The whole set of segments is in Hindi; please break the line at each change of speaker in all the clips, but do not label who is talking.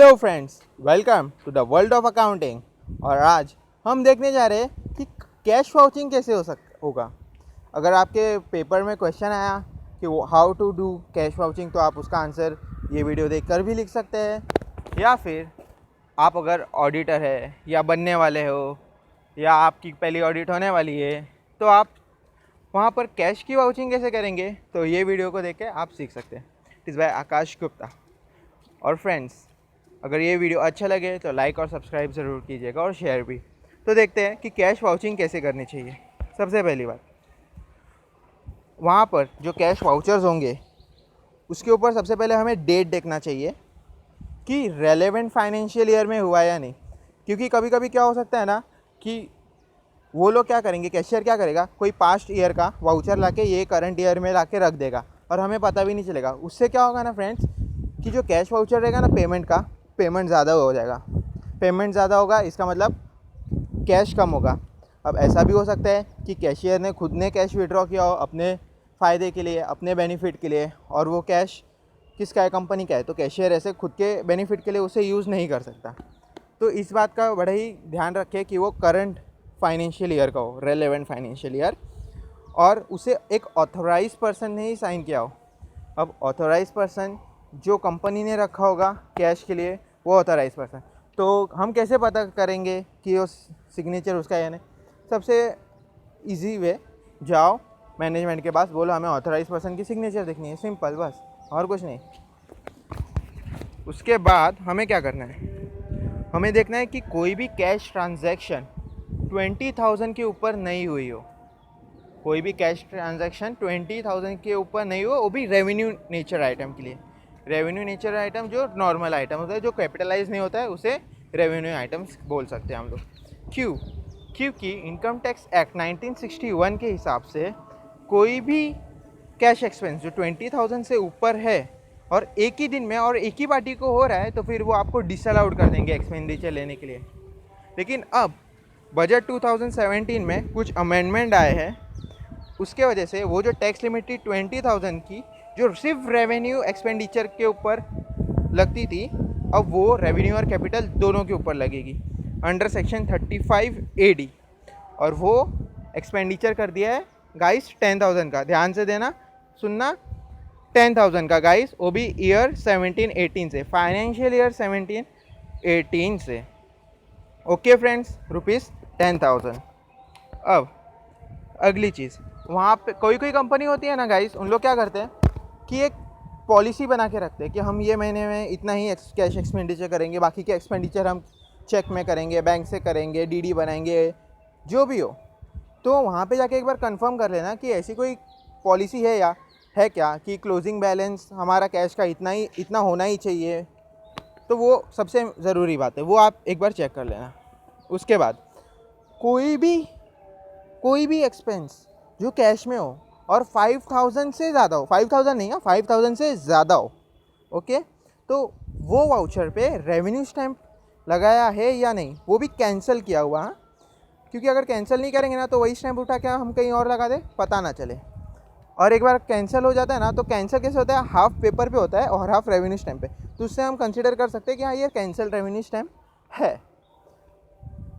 Hello friends, welcome to the world of accounting. और आज हम देखने जा रहे हैं कि कैश वाउचिंग कैसे होगा। अगर आपके पेपर में क्वेश्चन आया कि how to do cash vouching, तो आप उसका आंसर ये वीडियो देखकर भी लिख सकते हैं। या फिर आप अगर ऑडिटर है या बनने वाले हो या आपकी पहली ऑडिट होने वाली है, तो आप वहाँ पर कैश की वाउचिंग कैसे करेंगे, तो ये वीडियो को देख के आप सीख सकते हैं। इट इज़ बाय आकाश गुप्ता। और फ्रेंड्स, अगर ये वीडियो अच्छा लगे तो लाइक और सब्सक्राइब ज़रूर कीजिएगा और शेयर भी। तो देखते हैं कि कैश वाउचिंग कैसे करनी चाहिए। सबसे पहली बात, वहाँ पर जो कैश वाउचर्स होंगे उसके ऊपर सबसे पहले हमें डेट देखना चाहिए कि रेलेवेंट फाइनेंशियल ईयर में हुआ या नहीं। क्योंकि कभी कभी क्या हो सकता है ना कि वो लोग क्या करेंगे, कैशियर क्या करेगा, कोई पास्ट ईयर का वाउचर लाके ये करंट ईयर में लाके रख देगा और हमें पता भी नहीं चलेगा। उससे क्या होगा ना फ्रेंड्स, कि जो कैश वाउचर रहेगा ना पेमेंट का, पेमेंट ज़्यादा हो जाएगा। पेमेंट ज़्यादा होगा इसका मतलब कैश कम होगा। अब ऐसा भी हो सकता है कि कैशियर ने खुद ने कैश विड्रॉ किया हो अपने फ़ायदे के लिए, अपने बेनिफिट के लिए, और वो कैश किसका है, कंपनी का है, तो कैशियर ऐसे खुद के बेनिफिट के लिए उसे यूज़ नहीं कर सकता। तो इस बात का बड़ा ही ध्यान रखें कि वो करंट फाइनेंशियल ईयर का हो, रेलेवेंट फाइनेंशियल ईयर, और उसे एक ऑथोराइज पर्सन ने ही साइन किया हो। अब ऑथोराइज पर्सन जो कंपनी ने रखा होगा कैश के लिए, वो ऑथोराइज पर्सन, तो हम कैसे पता करेंगे कि वो सिग्नेचर उसका है या नहीं। सबसे इजी वे, जाओ मैनेजमेंट के पास, बोलो हमें ऑथोराइज पर्सन की सिग्नेचर देखनी है, सिंपल, बस, और कुछ नहीं। उसके बाद हमें क्या करना है, हमें देखना है कि कोई भी कैश ट्रांजैक्शन 20,000 के ऊपर नहीं हुई हो। कोई भी कैश ट्रांजैक्शन 20,000 के ऊपर नहीं हो, वो भी रेवेन्यू नेचर आइटम के लिए। रेवेन्यू नेचर आइटम जो नॉर्मल आइटम होता है, जो कैपिटलाइज नहीं होता है, उसे रेवेन्यू आइटम्स बोल सकते हैं हम लोग। क्यों? क्योंकि इनकम टैक्स एक्ट 1961 के हिसाब से कोई भी कैश एक्सपेंस जो 20,000 से ऊपर है और एक ही दिन में और एक ही पार्टी को हो रहा है, तो फिर वो आपको डिसअलाउड कर देंगे एक्सपेंडिचर लेने के लिए। लेकिन अब बजट 2017 में कुछ अमेंडमेंट आए हैं, उसके वजह से वो जो टैक्स लिमिट थी 20,000 की, जो सिर्फ रेवेन्यू एक्सपेंडिचर के ऊपर लगती थी, अब वो रेवेन्यू और कैपिटल दोनों के ऊपर लगेगी अंडर सेक्शन 35 AD। और वो एक्सपेंडिचर कर दिया है गाइस 10,000 का, ध्यान से देना, सुनना, 10,000 का गाइस, वो भी ईयर 17-18 से, फाइनेंशियल ईयर 17-18 से। Okay friends, ₹10,000। अब अगली चीज़, वहाँ पे कोई कोई कंपनी होती है ना गाइस, उन लोग क्या करते हैं कि एक पॉलिसी बना के रखते हैं कि हम ये महीने में इतना ही कैश एक्सपेंडिचर करेंगे, बाकी के एक्सपेंडिचर हम चेक में करेंगे, बैंक से करेंगे, डीडी बनाएंगे, जो भी हो। तो वहाँ पे जाके एक बार कंफर्म कर लेना कि ऐसी कोई पॉलिसी है या है क्या, कि क्लोजिंग बैलेंस हमारा कैश का इतना होना ही चाहिए। तो वो सबसे ज़रूरी बात है, वो आप एक बार चेक कर लेना। उसके बाद कोई भी एक्सपेंस जो कैश में हो और 5,000 से ज़्यादा हो, 5,000 नहीं, 5,000 से ज़्यादा हो, ओके, तो वो वाउचर पे रेवेन्यू स्टैम्प लगाया है या नहीं, वो भी कैंसिल किया हुआ। हाँ, क्योंकि अगर कैंसिल नहीं करेंगे ना, तो वही स्टैम्प उठा के हम कहीं और लगा दे, पता ना चले। और एक बार कैंसिल हो जाता है ना, तो कैंसिल कैसे होता है, हाफ पेपर पे होता है और हाफ रेवेन्यू स्टैम्प पे, तो उससे हम कंसिडर कर सकते हैं कि हाँ ये कैंसिल रेवेन्यू स्टैम्प है।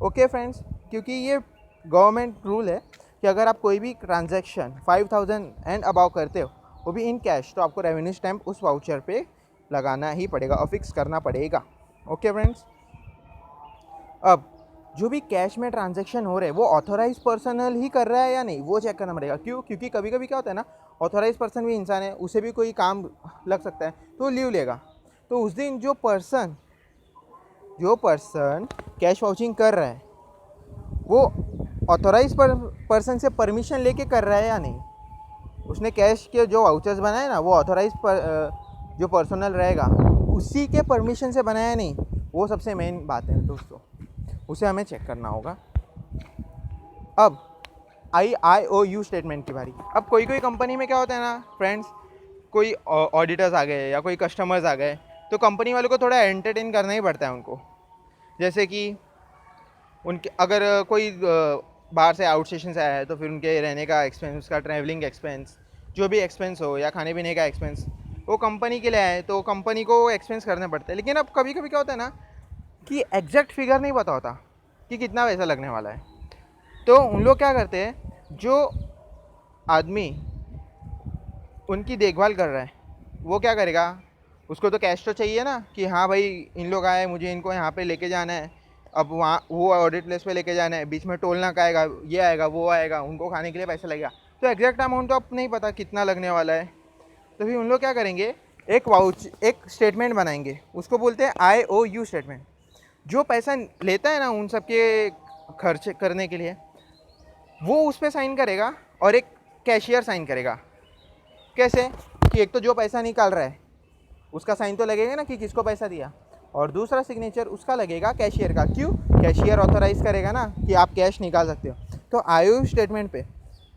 ओके फ्रेंड्स, क्योंकि ये गवर्नमेंट रूल है कि अगर आप कोई भी ट्रांजैक्शन 5,000 एंड अबाव करते हो, वो भी इन कैश, तो आपको रेवेन्यू स्टैम्प उस वाउचर पे लगाना ही पड़ेगा और फिक्स करना पड़ेगा। ओके फ्रेंड्स, अब जो भी कैश में ट्रांजैक्शन हो रहे हैं वो ऑथोराइज पर्सनल ही कर रहा है या नहीं, वो चेक करना पड़ेगा। क्यों? क्योंकि कभी कभी क्या होता है ना, ऑथोराइज पर्सन भी इंसान है, उसे भी कोई काम लग सकता है, तो लीव लेगा। तो उस दिन जो पर्सन कैश वाउचिंग कर रहा है, वो ऑथोराइज पर्सन से परमिशन लेके कर रहा है या नहीं। उसने कैश के जो वाउचर्स बनाए ना, वो ऑथोराइज जो पर्सनल रहेगा उसी के परमिशन से बनाया नहीं, वो सबसे मेन बात है दोस्तों, उसे हमें चेक करना होगा। अब IOU स्टेटमेंट की बारी। अब कोई कोई कंपनी में क्या होता है ना फ्रेंड्स, कोई ऑडिटर्स आ गए या कोई कस्टमर्स आ गए, तो कंपनी वालों को थोड़ा एंटरटेन करना ही पड़ता है उनको। जैसे कि उनके अगर कोई बाहर से आउट स्टेशन से आया है, तो फिर उनके रहने का एक्सपेंस, उसका ट्रैवलिंग एक्सपेंस, जो भी एक्सपेंस हो, या खाने पीने का एक्सपेंस, वो कंपनी के लिए आए तो कंपनी को एक्सपेंस करने पड़ते हैं। लेकिन अब कभी कभी क्या होता है ना कि एग्जैक्ट फिगर नहीं पता होता कि कितना पैसा लगने वाला है। तो उन लोग क्या करते हैं, जो आदमी उनकी देखभाल कर रहा है वो क्या करेगा, उसको तो कैश तो चाहिए ना कि हाँ भाई इन लोग आए, मुझे इनको यहाँ पे लेके जाना है, अब वहाँ वो ऑडिट प्लेस पे लेके जाना है, बीच में टोल नाका आएगा, ये आएगा वो आएगा, उनको खाने के लिए पैसा लगेगा। तो एग्जैक्ट अमाउंट तो अब नहीं पता कितना लगने वाला है। तो फिर उन लोग क्या करेंगे, एक स्टेटमेंट बनाएंगे, उसको बोलते हैं IOU स्टेटमेंट। जो पैसा लेता है ना उन सब के खर्च करने के लिए, वो उस पर साइन करेगा और एक कैशियर साइन करेगा। कैसे कि एक तो जो पैसा निकाल रहा है उसका साइन तो लगेगा ना कि किसको पैसा दिया, और दूसरा सिग्नेचर उसका लगेगा कैशियर का। क्यों? कैशियर ऑथराइज करेगा ना कि आप कैश निकाल सकते हो। तो IOU स्टेटमेंट पे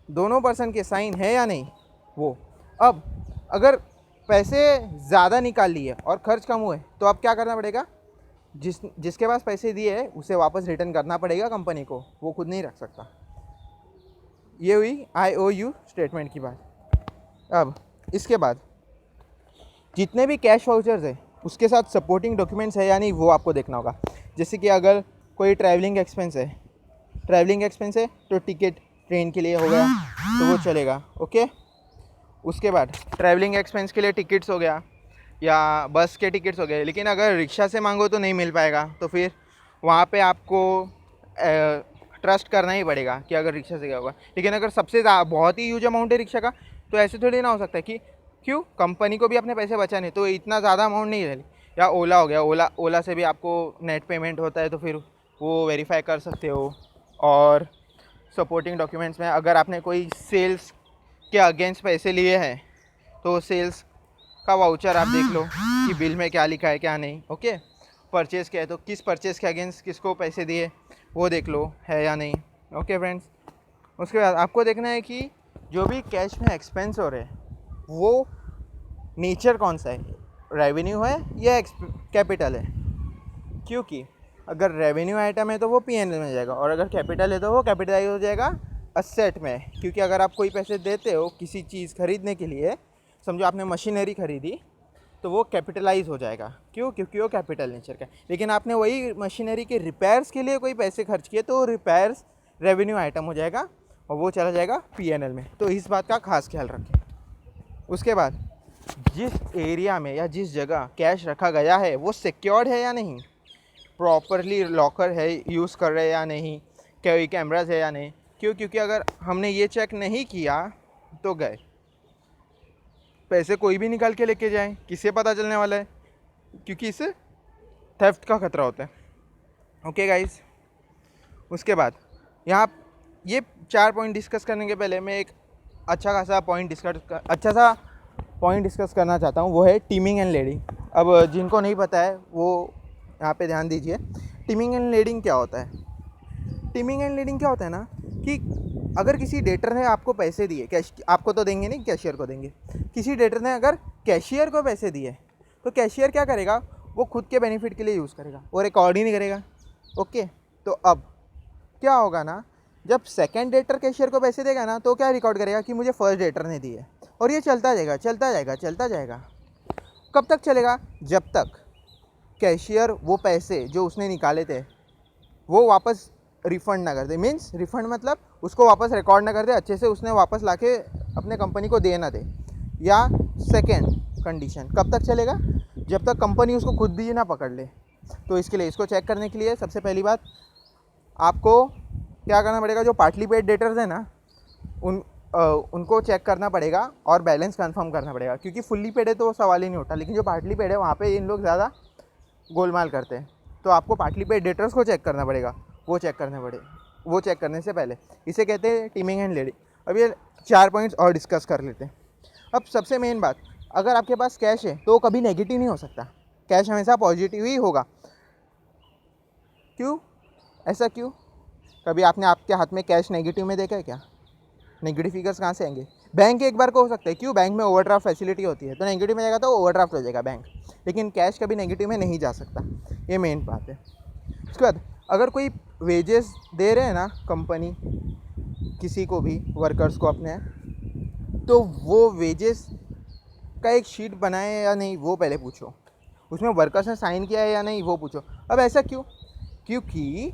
दोनों पर्सन के साइन है या नहीं वो। अब अगर पैसे ज़्यादा निकाल लिए और खर्च कम हुए तो अब क्या करना पड़ेगा, जिसके पास पैसे दिए है उसे वापस रिटर्न करना पड़ेगा कंपनी को, वो खुद नहीं रख सकता। ये हुई IOU स्टेटमेंट की बात। अब इसके बाद जितने भी कैश वाउचर्स है उसके साथ सपोर्टिंग डॉक्यूमेंट्स है या नहीं वो आपको देखना होगा। जैसे कि अगर कोई ट्रैवलिंग एक्सपेंस है तो टिकट ट्रेन के लिए हो गया तो वो चलेगा, ओके। उसके बाद ट्रैवलिंग एक्सपेंस के लिए टिकट्स हो गया या बस के टिकट्स हो गए। लेकिन अगर रिक्शा से मांगो तो नहीं मिल पाएगा, तो फिर वहाँ पे आपको ट्रस्ट करना ही पड़ेगा कि अगर रिक्शा से गया होगा। लेकिन अगर सबसे बहुत ही ह्यूज अमाउंट है रिक्शा का तो ऐसे थोड़ी ना हो सकता है कि क्यों, कंपनी को भी अपने पैसे बचाने, तो इतना ज़्यादा अमाउंट नहीं रही। या ओला हो गया, ओला से भी आपको नेट पेमेंट होता है तो फिर वो वेरीफाई कर सकते हो। और सपोर्टिंग डॉक्यूमेंट्स में अगर आपने कोई सेल्स के अगेंस्ट पैसे लिए हैं तो सेल्स का वाउचर आप देख लो कि बिल में क्या लिखा है क्या नहीं, ओके। परचेज़ किया है तो किस परचेज़ के अगेंस्ट किसको पैसे दिए वो देख लो है या नहीं, ओके फ्रेंड्स। उसके बाद आपको देखना है कि जो भी कैश में एक्सपेंस हो रहे हैं वो नेचर कौन सा है, रेवेन्यू है या कैपिटल है। क्योंकि अगर रेवेन्यू आइटम है तो वो P&L में जाएगा, और अगर कैपिटल है तो वो कैपिटलाइज हो जाएगा असेट में। क्योंकि अगर आप कोई पैसे देते हो किसी चीज़ खरीदने के लिए, समझो आपने मशीनरी खरीदी तो वो कैपिटलाइज हो जाएगा। क्यों? क्योंकि वो कैपिटल नेचर का है। लेकिन आपने वही मशीनरी के रिपेयर्स के लिए कोई पैसे खर्च किए तो रिपेयर्स रेवेन्यू आइटम हो जाएगा और वो चला जाएगा P&L में। तो इस बात का खास ख्याल रखें। उसके बाद जिस एरिया में या जिस जगह कैश रखा गया है वो सिक्योर्ड है या नहीं, प्रॉपरली लॉकर है यूज़ कर रहे हैं या नहीं, कोई कैमराज है या नहीं। क्यों? क्योंकि अगर हमने ये चेक नहीं किया तो गए पैसे, कोई भी निकाल के लेके जाए, किसे पता चलने वाला है, क्योंकि इससे थेफ्ट का खतरा होता है, ओके गाइस। उसके बाद यहाँ ये 4 पॉइंट डिस्कस करने के पहले मैं एक अच्छा सा पॉइंट डिस्कस करना चाहता हूँ, वो है टीमिंग एंड लीडिंग। अब जिनको नहीं पता है वो यहाँ पे ध्यान दीजिए। टीमिंग एंड लीडिंग क्या होता है? टीमिंग एंड लीडिंग क्या होता है ना कि अगर किसी डेटर ने आपको पैसे दिए, कैश आपको तो देंगे नहीं, कैशियर को देंगे। किसी डेटर ने अगर कैशियर को पैसे दिए तो कैशियर क्या करेगा, वो खुद के बेनिफिट के लिए यूज़ करेगा, वो रिकॉर्ड ही नहीं करेगा, ओके। तो अब क्या होगा ना, जब सेकंड डेटर कैशियर को पैसे देगा ना तो क्या रिकॉर्ड करेगा कि मुझे फर्स्ट डेटर ने दिए, और ये चलता जाएगा। कब तक चलेगा? जब तक कैशियर वो पैसे जो उसने निकाले थे वो वापस रिफ़ंड ना कर दे। मीन्स रिफ़ंड मतलब उसको वापस रिकॉर्ड ना कर दे, अच्छे से उसने वापस लाके अपने कंपनी को दे ना दे। या सेकेंड कंडीशन कब तक चलेगा? जब तक कंपनी उसको खुद भी ना पकड़ ले। तो इसके लिए, इसको चेक करने के लिए सबसे पहली बात आपको क्या करना पड़ेगा, जो पार्टली पेड डेटर्स हैं ना उनको चेक करना पड़ेगा और बैलेंस कंफर्म करना पड़ेगा। क्योंकि फुल्ली पेड है तो वो सवाल ही नहीं उठता, लेकिन जो पार्टली पेड है वहाँ पे इन लोग ज़्यादा गोलमाल करते हैं। तो आपको पार्टली पेड डेटर्स को चेक करना पड़ेगा, वो चेक करने से पहले इसे कहते हैं टीमिंग एंड लीडिंग। अब ये 4 पॉइंट्स और डिस्कस कर लेते हैं। अब सबसे मेन बात, अगर आपके पास कैश है तो वो कभी नेगेटिव नहीं हो सकता, कैश हमेशा पॉजिटिव ही होगा। क्यों? ऐसा क्यों? कभी आपने आपके हाथ में कैश नेगेटिव में देखा है क्या? नेगेटिव फिगर्स कहाँ से आएंगे? बैंक एक बार को हो सकता है, क्यों? बैंक में ओवरड्राफ्ट फैसिलिटी होती है तो नेगेटिव में जाएगा तो ओवरड्राफ्ट हो जाएगा बैंक, लेकिन कैश कभी नेगेटिव में नहीं जा सकता, ये मेन बात है। उसके बाद अगर कोई वेजेस दे रहे हैं ना कंपनी किसी को भी, वर्कर्स को अपने, तो वो वेजेस का एक शीट बनाए या नहीं वो पहले पूछो, उसमें वर्कर्स ने साइन किया है या नहीं वो पूछो। अब ऐसा क्यों? क्योंकि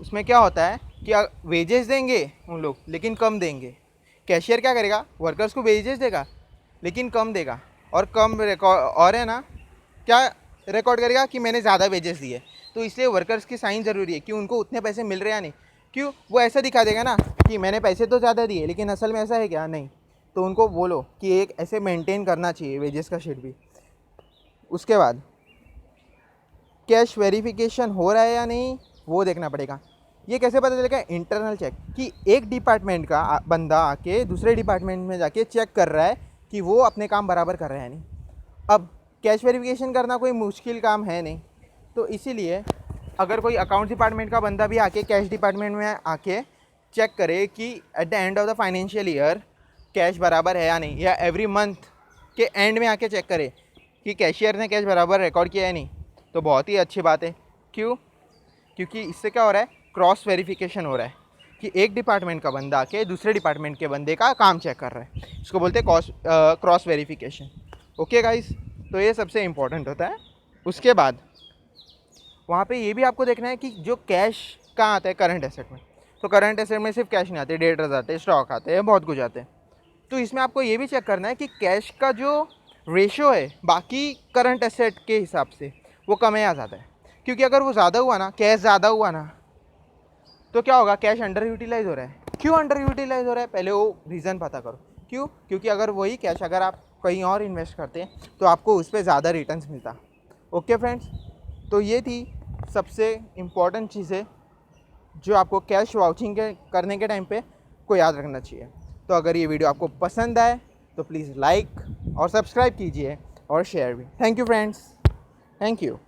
उसमें क्या होता है कि वेजेस देंगे उन लोग लेकिन कम देंगे। कैशियर क्या करेगा, वर्कर्स को वेजेस देगा लेकिन कम देगा, और कम रिकॉर्ड और है ना क्या रिकॉर्ड करेगा कि मैंने ज़्यादा वेजेस दिए। तो इसलिए वर्कर्स की साइन ज़रूरी है कि उनको उतने पैसे मिल रहे हैं या नहीं। क्यों? वो ऐसा दिखा देगा ना कि मैंने पैसे तो ज़्यादा दिए लेकिन असल में ऐसा है क्या, नहीं। तो उनको बोलो कि एक ऐसे मेंटेन करना चाहिए वेजेस का शीट भी। उसके बाद कैश वेरिफिकेशन हो रहा है या नहीं वो देखना पड़ेगा। ये कैसे पता चलेगा? इंटरनल चेक, कि एक डिपार्टमेंट का बंदा आके दूसरे डिपार्टमेंट में जाके चेक कर रहा है कि वो अपने काम बराबर कर रहे हैं नहीं। अब कैश वेरिफिकेशन करना कोई मुश्किल काम है नहीं, तो इसीलिए अगर कोई अकाउंट डिपार्टमेंट का बंदा भी आके कैश डिपार्टमेंट में आके चेक करे कि at the end of the financial year cash बराबर है या नहीं, या एवरी मंथ के एंड में आके चेक करे कि कैशियर ने कैश बराबर रिकॉर्ड किया है नहीं, तो बहुत ही अच्छी बात है। क्यों? क्योंकि इससे क्या हो रहा है, क्रॉस वेरिफिकेशन हो रहा है कि एक डिपार्टमेंट का बंदा आके दूसरे डिपार्टमेंट के बंदे का काम चेक कर रहा है। इसको बोलते हैं क्रॉस वेरिफिकेशन। ओके गाइस, तो ये सबसे इम्पोर्टेंट होता है। उसके बाद वहाँ पे ये भी आपको देखना है कि जो कैश कहाँ आता है करंट एसेट में। तो करंट एसेट में सिर्फ कैश नहीं आते, डेटर्स आते हैं, स्टॉक आते हैं, बहुत कुछ आते हैं। तो इसमें आपको ये भी चेक करना है कि कैश का जो रेशो है बाकी करंट एसेट के हिसाब से वो कम है या ज़्यादा है। क्योंकि अगर वो ज़्यादा हुआ ना, कैश ज़्यादा हुआ ना, तो क्या होगा, कैश अंडर यूटिलाइज हो रहा है। क्यों अंडर यूटिलाइज हो रहा है, पहले वो रीज़न पता करो। क्यों? क्योंकि अगर वही कैश अगर आप कहीं और इन्वेस्ट करते हैं तो आपको उस पर ज़्यादा रिटर्न्स मिलता। ओके फ्रेंड्स, तो ये थी सबसे इम्पॉर्टेंट चीज़ें जो आपको कैश वाउचिंग के करने के टाइम पे को याद रखना चाहिए। तो अगर ये वीडियो आपको पसंद आए तो प्लीज़ लाइक और सब्सक्राइब कीजिए और शेयर भी। Thank you friends, thank you.